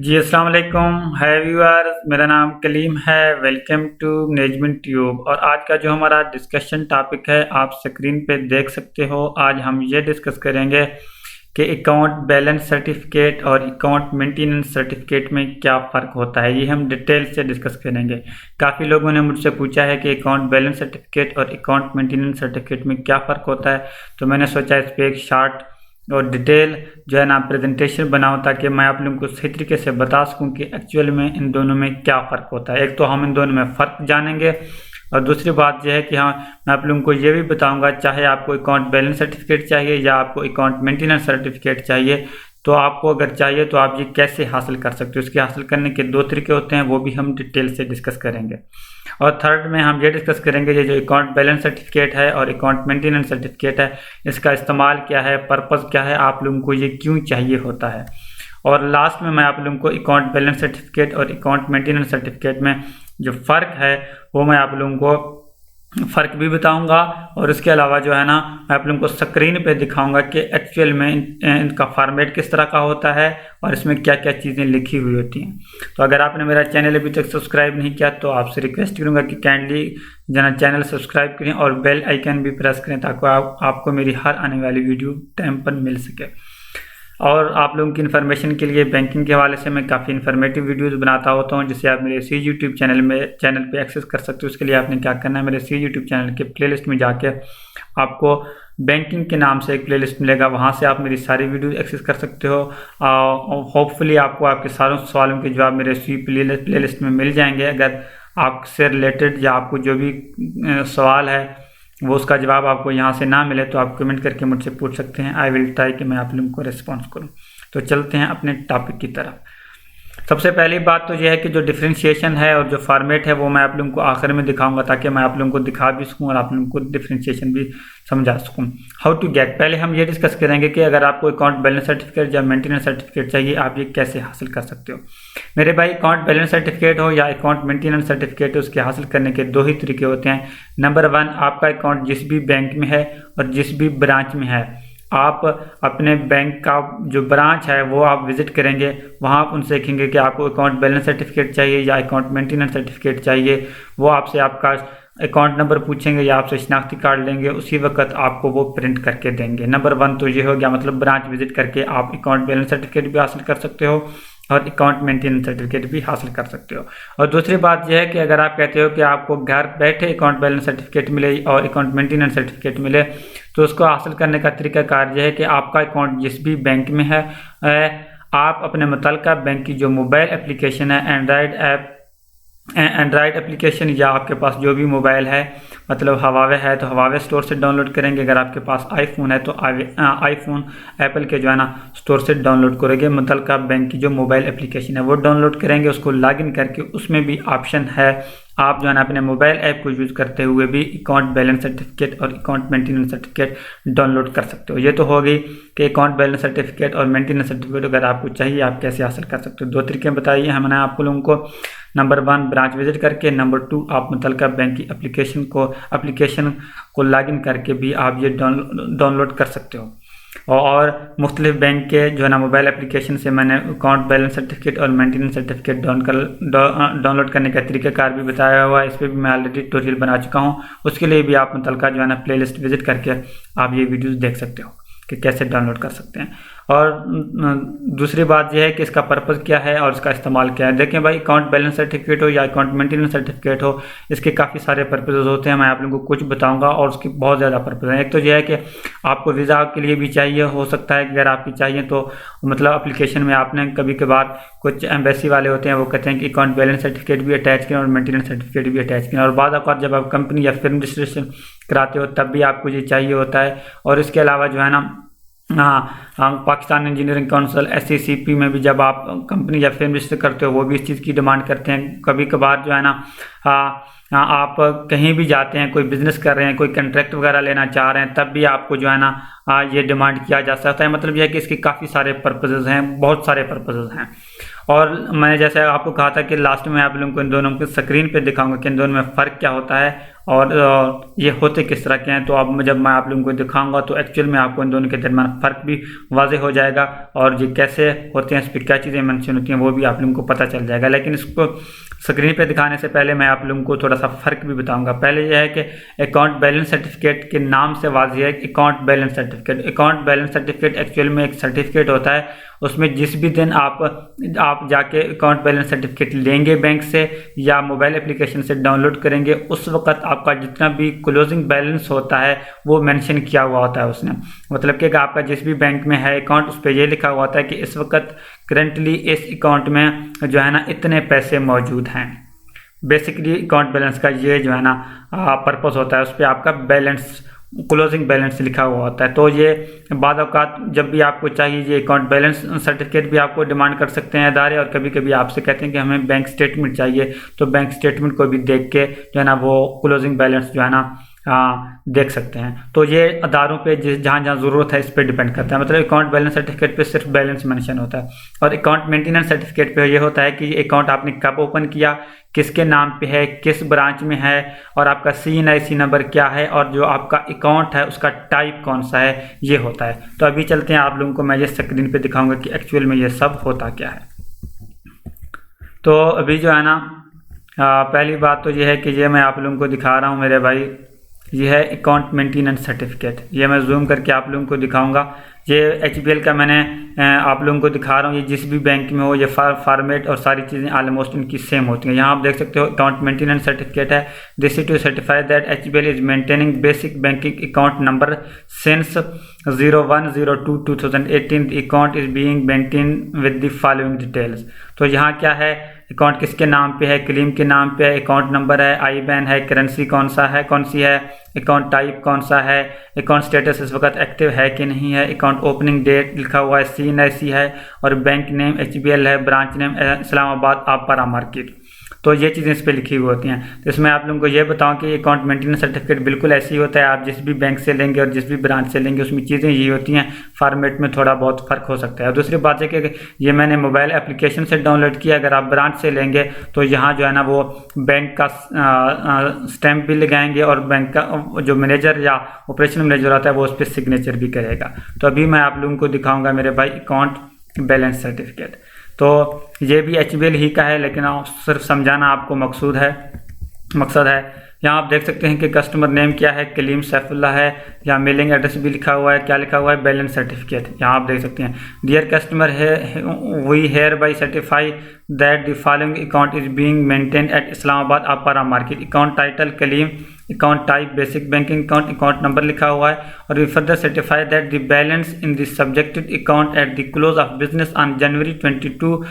जी अस्सलाम वालेकुम। हाय व्यूअर्स, मेरा नाम कलीम है। Welcome to management tube. और आज का जो हमारा डिस्कशन टॉपिक है आप स्क्रीन पे देख सकते हो। आज हम ये डिस्कस करेंगे कि अकाउंट बैलेंस सर्टिफिकेट और अकाउंट मेंटेनेंस सर्टिफिकेट में क्या फ़र्क होता है। ये हम डिटेल से डिस्कस करेंगे। काफ़ी लोगों ने मुझसे पूछा है कि अकाउंट बैलेंस सर्टिफिकेट और अकाउंट मेंटेनेंस सर्टिफिकेट में क्या फ़र्क होता है, तो मैंने सोचा इस पर एक शार्ट और डिटेल जो है ना प्रेजेंटेशन बनाऊं ताकि मैं आप लोगों को सही तरीके से बता सकूं कि एक्चुअल में इन दोनों में क्या फ़र्क होता है। एक तो हम इन दोनों में फ़र्क जानेंगे और दूसरी बात यह है कि हाँ, मैं आप लोगों को ये भी बताऊंगा, चाहे आपको अकाउंट बैलेंस सर्टिफिकेट चाहिए या आपको अकाउंट मेंटेनेंस सर्टिफिकेट चाहिए, तो आपको अगर चाहिए तो आप ये कैसे हासिल कर सकते हो। इसके हासिल करने के दो तरीके होते हैं, वो भी हम डिटेल से डिस्कस करेंगे। और थर्ड में हम ये डिस्कस करेंगे ये जो अकाउंट बैलेंस सर्टिफिकेट है और अकाउंट मेंटेनेंस सर्टिफिकेट है, इसका इस्तेमाल क्या है, पर्पज़ क्या है, आप लोगों को ये क्यों चाहिए होता है। और लास्ट में मैं आप लोगों को अकाउंट बैलेंस सर्टिफिकेट और अकाउंट मेंटेनेंस सर्टिफिकेट में जो फ़र्क है वो मैं आप लोगों को फ़र्क भी बताऊंगा। और इसके अलावा जो है ना मैं आप लोगों को स्क्रीन पे दिखाऊंगा कि एक्चुअल में इनका फॉर्मेट किस तरह का होता है और इसमें क्या क्या चीज़ें लिखी हुई होती हैं। तो अगर आपने मेरा चैनल अभी तक सब्सक्राइब नहीं किया तो आपसे रिक्वेस्ट करूंगा कि काइंडली जना चैनल सब्सक्राइब करें और बेल आइकन भी प्रेस करें ताकि आपको मेरी हर आने वाली वीडियो टाइम पर मिल सके। और आप लोगों की इन्फॉर्मेशन के लिए बैंकिंग के हवाले से मैं काफ़ी इन्फॉर्मेटिव वीडियोस बनाता होता हूं, जिसे आप मेरे इसी यूट्यूब चैनल पे एक्सेस कर सकते हो। उसके लिए आपने क्या करना है, मेरे इसी यूट्यूब चैनल के प्लेलिस्ट में जाके आपको बैंकिंग के नाम से एक प्लेलिस्ट मिलेगा, वहां से आप मेरी सारी वीडियो एक्सेस कर सकते हो। होपफुली आपको आपके सारों सवालों के जवाब मेरे इसी प्लेलिस्ट में मिल जाएंगे। अगर आपसे रिलेटेड या आपको जो भी सवाल है वो उसका जवाब आपको यहाँ से ना मिले तो आप कमेंट करके मुझसे पूछ सकते हैं। आई विल ट्राई कि मैं आप लोगों को रिस्पॉन्स करूँ। तो चलते हैं अपने टॉपिक की तरफ। सबसे पहली बात तो यह है कि जो डिफ्रेंशिएशन है और जो फॉर्मेट है वो मैं आप लोगों को आखिर में दिखाऊंगा ताकि मैं आप लोगों को दिखा भी सकूं और आप लोगों को डिफ्रेंशिएशन भी समझा सकूं। हाउ टू गेट, पहले हम ये डिस्कस करेंगे कि अगर आपको अकाउंट बैलेंस सर्टिफिकेट या मेंटेनेंस सर्टिफिकेट चाहिए आप ये कैसे हासिल कर सकते हो। मेरे भाई, अकाउंट बैलेंस सर्टिफिकेट हो या अकाउंट मेंटेनेंस सर्टिफिकेट हो, उसके हासिल करने के दो ही तरीके होते हैं। नंबर 1, आपका अकाउंट जिस भी बैंक में है और जिस भी ब्रांच में है, आप अपने बैंक का जो ब्रांच है वो आप विजिट करेंगे, वहाँ आप उनसे देखेंगे कि आपको अकाउंट बैलेंस सर्टिफिकेट चाहिए या अकाउंट मेंटेनेंस सर्टिफिकेट चाहिए। वो आपसे आपका अकाउंट नंबर पूछेंगे या आपसे शनाख्ती कार्ड लेंगे, उसी वक्त आपको वो प्रिंट करके देंगे। नंबर 1 तो ये हो गया, मतलब ब्रांच विजिट करके आप अकाउंट बैलेंस सर्टिफिकेट भी हासिल कर सकते हो और अकाउंट मेंटेनेंस सर्टिफिकेट भी हासिल कर सकते हो। और दूसरी बात यह है कि अगर आप कहते हो कि आपको घर बैठे अकाउंट बैलेंस सर्टिफिकेट मिले और अकाउंट मेंटेनेंस सर्टिफिकेट मिले, तो उसको हासिल करने का तरीका कार यह है कि आपका अकाउंट जिस भी बैंक में है, आप अपने मुतल्लिका बैंक की जो मोबाइल एप्लीकेशन है, एंड्राइड एप्लीकेशन या आपके पास जो भी मोबाइल है, मतलब हवावे है तो हवावे स्टोर से डाउनलोड करेंगे। अगर आपके पास आईफोन है तो आईफोन एप्पल के जो है ना स्टोर से डाउनलोड करेंगे। मुतल्लिका बैंक की जो मोबाइल एप्लीकेशन है वो डाउनलोड करेंगे, उसको लॉगिन करके उसमें भी ऑप्शन है, आप जो है ना अपने मोबाइल ऐप को यूज़ करते हुए भी अकाउंट बैलेंस सर्टिफिकेट और अकाउंट मेंटेनेंस सर्टिफिकेट डाउनलोड कर सकते हो। ये तो हो गई कि अकाउंट बैलेंस सर्टिफिकेट और मेंटेनेंस सर्टिफिकेट अगर आपको चाहिए आप कैसे हासिल कर सकते हो। दो तरीके बताइए हमने आपको लोगों को। नंबर 1, ब्रांच विजिट करके। नंबर 2, आप मुतल्लिका बैंक की एप्लीकेशन को लॉगिन करके भी आप ये डाउनलोड कर सकते हो। और मुख्तलिफ बैंक के जो है ना मोबाइल एप्लीकेशन से मैंने अकाउंट बैलेंस सर्टिफिकेट और मेंटेनेंस सर्टिफिकेट डाउनलोड करने का तरीकाकार भी बताया हुआ है। इस पर भी मैं ऑलरेडी ट्यूटोरियल बना चुका हूँ, उसके लिए भी आप मुतल्लिका जो है ना प्लेलिस्ट विजिट करके आप ये वीडियोस देख सकते हो कि कैसे डाउनलोड कर सकते हैं। और दूसरी बात यह है कि इसका पर्पज़ क्या है और इसका इस्तेमाल क्या है। देखें भाई, अकाउंट बैलेंस सर्टिफिकेट हो या अकाउंट मेंटेनेंस सर्टिफिकेट हो, इसके काफ़ी सारे पर्पज़ होते हैं। मैं आप लोगों को कुछ बताऊंगा और उसके बहुत ज़्यादा पर्पज़ हैं। एक तो यह है कि आपको वीज़ा के लिए भी चाहिए, हो सकता है कि अगर आपकी चाहिए तो मतलब एप्लीकेशन में आपने कभी कभार कुछ एम्बेसी वाले होते हैं वो कहते हैं कि अकाउंट बैलेंस सर्टिफिकेट भी अटैच करें और मेंटेनेंस सर्टिफिकेट भी अटैच करें। और बाद अवत जब आप कंपनी या फिर्म रजिस्ट्रेशन कराते हो तब भी आपको ये चाहिए होता है। और इसके अलावा जो है ना पाकिस्तान इंजीनियरिंग काउंसिल SECP में भी जब आप कंपनी या फिर्म रजिस्टर करते हो वो भी इस चीज़ की डिमांड करते हैं। कभी कभार जो है ना आप कहीं भी जाते हैं, कोई बिजनेस कर रहे हैं, कोई कंट्रैक्ट वगैरह लेना चाह रहे हैं, तब भी आपको जो है ना ये डिमांड किया जा सकता है। मतलब यह है कि इसके काफ़ी सारे पर्पसेस हैं, बहुत सारे पर्पसेस हैं। और मैंने जैसे आपको कहा था कि लास्ट में आप लोगों को इन दोनों को स्क्रीन पे दिखाऊंगा कि इन दोनों में फ़र्क क्या होता है और ये होते किस तरह के हैं। तो अब जब मैं आप लोगों को दिखाऊंगा तो एक्चुअल में आपको इन दोनों के दरमियान फ़र्क भी वाज़ेह हो जाएगा और ये कैसे होते हैं, इस पर क्या चीज़ें मेंशन होती हैं वो भी आप लोगों को पता चल जाएगा। लेकिन इसको स्क्रीन पे दिखाने से पहले मैं आप लोगों को थोड़ा सा फ़र्क भी बताऊंगा। पहले यह है कि अकाउंट बैलेंस सर्टिफिकेट के नाम से वाज़ेह है account balance certificate. Account balance certificate actual में एक सर्टिफिकेट होता है, उसमें जिस भी दिन आप जाके अकाउंट बैलेंस सर्टिफिकेट लेंगे बैंक से या मोबाइल एप्लीकेशन से डाउनलोड करेंगे, उस वक्त आपका जितना भी क्लोजिंग बैलेंस होता है वो मेंशन किया हुआ होता है उसने। मतलब कि आपका जिस भी बैंक में है अकाउंट उस पर यह लिखा हुआ होता है कि इस वक्त करंटली इस अकाउंट में जो है ना इतने पैसे मौजूद हैं। बेसिकली अकाउंट बैलेंस का ये जो है ना पर्पस होता है, उस पर आपका बैलेंस क्लोजिंग बैलेंस लिखा हुआ होता है। तो ये बाद औक़ात जब भी आपको चाहिए ये अकाउंट बैलेंस सर्टिफिकेट भी आपको डिमांड कर सकते हैं इदारे, और कभी कभी आपसे कहते हैं कि हमें बैंक स्टेटमेंट चाहिए, तो बैंक स्टेटमेंट को भी देख के जो है ना वो क्लोजिंग बैलेंस जो है ना देख सकते हैं। तो ये अदारों पे जहाँ जहाँ ज़रूरत है इस पर डिपेंड करता है। मतलब अकाउंट बैलेंस सर्टिफिकेट पे सिर्फ बैलेंस मेंशन होता है, और अकाउंट मेंटेनेंस सर्टिफिकेट पे ये होता है कि ये अकाउंट आपने कब ओपन किया, किसके नाम पे है, किस ब्रांच में है, और आपका CNIC नंबर क्या है, और जो आपका अकाउंट है उसका टाइप कौन सा है, ये होता है। तो अभी चलते हैं, आप लोगों को मैं ये स्क्रीन पे दिखाऊंगा कि एक्चुअल में ये सब होता क्या है। तो अभी जो है ना पहली बात तो ये है कि ये मैं आप लोगों को दिखा रहा हूँ मेरे भाई, ये है अकाउंट मेंटेनेंस सर्टिफिकेट। ये मैं जूम करके आप लोगों को दिखाऊंगा। ये HBL का मैंने आप लोगों को दिखा रहा हूँ। ये जिस भी बैंक में हो ये फॉर्मेट और सारी चीज़ें ऑलमोस्ट इनकी सेम होती हैं। यहाँ आप देख सकते हो अकाउंट मेंटेनेंस सर्टिफिकेट है, this is to certify that HBL is maintaining basic banking account number since 01/02/2018 the account is being maintain with the following details. तो यहाँ क्या है, अकाउंट किसके नाम पे है, कलीम के नाम पे है, अकाउंट नंबर है, IBAN है, करेंसी कौन सी है, अकाउंट टाइप कौन सा है, अकाउंट स्टेटस इस वक्त एक्टिव है कि नहीं है, अकाउंट ओपनिंग डेट लिखा हुआ है, CNIC है, और बैंक नेम HBL है, branch name Islamabad Abpara market. तो ये चीज़ें इस पर लिखी हुई होती हैं। तो इसमें आप लोगों को ये बताऊं कि अकाउंट मेंटेनेंस सर्टिफिकेट बिल्कुल ऐसे ही होता है, आप जिस भी बैंक से लेंगे और जिस भी ब्रांच से लेंगे उसमें चीज़ें यही होती हैं, फॉर्मेट में थोड़ा बहुत फ़र्क हो सकता है। और दूसरी बात है कि ये मैंने मोबाइल एप्लीकेशन से डाउनलोड किया, अगर आप ब्रांच से लेंगे तो यहाँ जो है ना वो बैंक का स्टैंप भी लगाएंगे, और बैंक का जो मैनेजर या ऑपरेशन मैनेजर होता है वो उस पर सिग्नेचर भी करेगा। तो अभी मैं आप लोगों को दिखाऊँगा मेरे भाई अकाउंट बैलेंस सर्टिफिकेट। तो ये भी HBL ही का है, लेकिन सिर्फ समझाना आपको मकसद है। यहाँ आप देख सकते हैं कि कस्टमर नेम क्या है, कलीम सैफुल्ला है, यहाँ मेलिंग एड्रेस भी लिखा हुआ है, क्या लिखा हुआ है, बैलेंस सर्टिफिकेट। यहाँ आप देख सकते हैं, डियर कस्टमर है we hereby certify that the following account is being maintained at Islamabad Abpara market. Account title Kaleem, account type basic banking account, account number लिखा हुआ है, और we further certify that the balance in the subjected account at the close of business on January 22,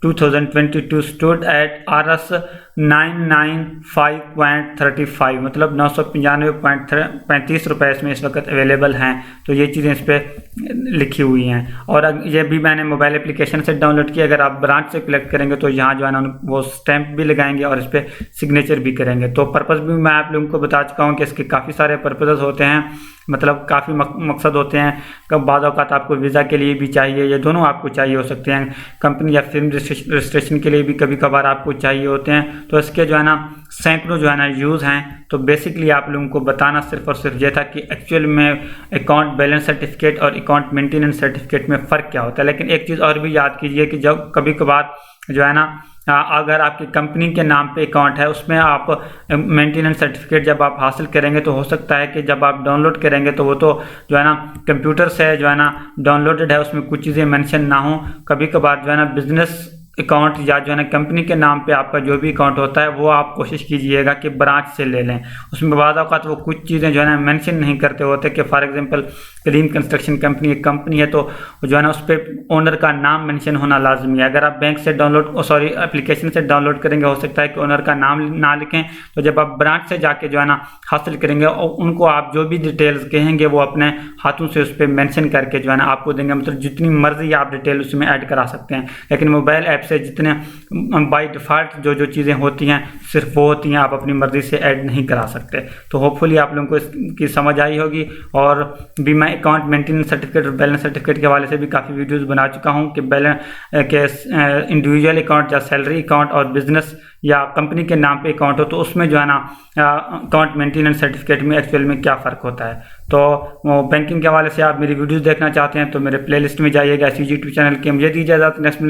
2022 stood at Rs 995.35, मतलब 995.35 रुपये इसमें इस वक्त available हैं। तो ये चीज़ें इस पर लिखी हुई हैं, और ये भी मैंने मोबाइल एप्लीकेशन से डाउनलोड किया। अगर आप ब्रांच से कलेक्ट करेंगे तो यहाँ जो है ना वो स्टैंप भी लगाएंगे और इस पर सिग्नेचर भी करेंगे। तो पर्पज़ भी मैं आप लोगों को बता चुका हूँ कि इसके काफ़ी सारे पर्पज़ होते हैं, मतलब काफ़ी मकसद होते हैं। कब बाद औक़ात आपको वीज़ा के लिए भी चाहिए, ये दोनों आपको चाहिए हो सकते हैं, कंपनी या फिल्म रजिस्ट्रेशन के लिए भी कभी कभार आपको चाहिए होते हैं। तो इसके जो है ना सैकड़ों जो है ना यूज़ हैं। तो बेसिकली आप लोगों को बताना सिर्फ और सिर्फ ये था कि एक्चुअल में अकाउंट बैलेंस सर्टिफिकेट और अकाउंट मेंटेनेंस सर्टिफिकेट में फ़र्क क्या होता है। लेकिन एक चीज़ और भी याद कीजिए कि जब कभी कभार जो है ना अगर आपकी कंपनी के नाम पे अकाउंट है उसमें आप मेंटेनेंस सर्टिफिकेट जब आप हासिल करेंगे तो हो सकता है कि जब आप डाउनलोड करेंगे तो वो तो जो है ना कंप्यूटर से जो है ना डाउनलोडेड है, उसमें कुछ चीज़ें मेंशन ना हो। कभी कभार जो है ना बिजनेस अकाउंट या जो है ना कंपनी के नाम पे आपका जो भी अकाउंट होता है वो आप कोशिश कीजिएगा कि ब्रांच से ले लें। उसमें बाद औक़ात वो कुछ चीज़ें जो है ना मेंशन नहीं करते होते कि for example Kaleem construction company एक कंपनी है तो जो है ना उस पर ओनर का नाम मेंशन होना लाजमी है। अगर आप बैंक से एप्लीकेशन से डाउनलोड करेंगे हो सकता है कि ओनर का नाम ना लिखें, तो जब आप ब्रांच से जाके जो है ना हासिल करेंगे और उनको आप जो भी डिटेल्स कहेंगे वो अपने हाथों से उस पर मेंशन करके जो है ना आपको देंगे। मतलब जितनी मर्जी आप डिटेल उसमें ऐड करा सकते हैं, लेकिन मोबाइल ऐप से जितने बाय डिफ़ॉल्ट जो चीज़ें होती हैं सिर्फ वो होती हैं, आप अपनी मर्ज़ी से ऐड नहीं करा सकते। तो होपफुली आप लोगों को इसकी समझ आई होगी। और भी मैं अकाउंट मेंटेनेंस सर्टिफिकेट और बैलेंस सर्टिफिकेट के हवाले से भी काफ़ी वीडियोस बना चुका हूं कि बैलेंस के इंडिविजुअल अकाउंट या सैलरी अकाउंट और बिजनेस या कंपनी के नाम पे अकाउंट हो तो उसमें जो है ना अकाउंट मेंटेनेंस सर्टिफिकेट में एक्चुअल में क्या फ़र्क होता है। तो बैंकिंग के हवाले से आप मेरी वीडियोस देखना चाहते हैं तो मेरे प्लेलिस्ट में जाइएगा, इसी यूट्यूब चैनल की। मुझे दीजिए इजाज़त, नेक्स्ट